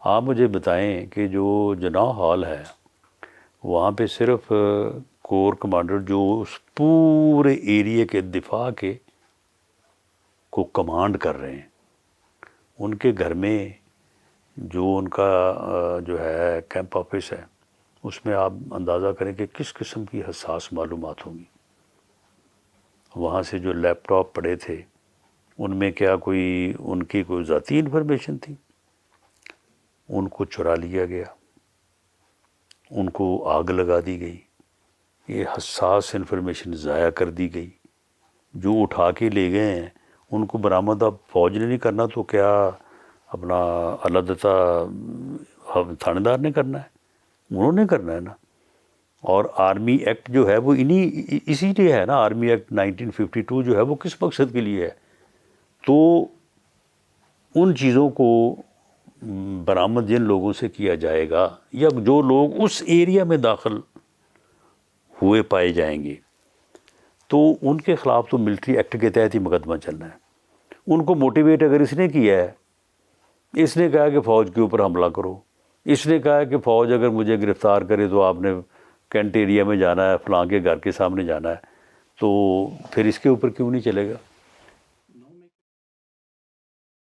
آپ مجھے بتائیں کہ جو جناح ہال ہے وہاں پہ صرف کور کمانڈر جو اس پورے ایریے کے دفاع کے کو کمانڈ کر رہے ہیں، ان کے گھر میں جو ان کا جو ہے کیمپ آفس ہے، اس میں آپ اندازہ کریں کہ کس قسم کی حساس معلومات ہوں گی۔ وہاں سے جو لیپ ٹاپ پڑے تھے ان میں کیا کوئی ان کی کوئی ذاتی انفارمیشن تھی؟ ان کو چرا لیا گیا، ان کو آگ لگا دی گئی، یہ حساس انفارمیشن ضائع کر دی گئی۔ جو اٹھا کے لے گئے ہیں ان کو برآمد اب فوج نے نہیں کرنا تو کیا اپنا اللہ دتہ تھانے دار نے کرنا ہے؟ انہوں نے کرنا ہے نا۔ اور آرمی ایکٹ جو ہے وہ اسی لیے ہے نا، آرمی ایکٹ 1952 جو ہے وہ کس مقصد کے لیے ہے؟ تو ان چیزوں کو برآمد جن لوگوں سے کیا جائے گا یا جو لوگ اس ایریا میں داخل ہوئے پائے جائیں گے تو ان کے خلاف تو ملٹری ایکٹ کے تحت ہی مقدمہ چلنا ہے۔ ان کو موٹیویٹ اگر اس نے کیا ہے، اس نے کہا کہ فوج کے اوپر حملہ کرو، اس نے کہا کہ فوج اگر مجھے گرفتار کرے تو آپ نے کینٹ ایریا میں جانا ہے، فلاں کے گھر کے سامنے جانا ہے، تو پھر اس کے اوپر کیوں نہیں چلے گا؟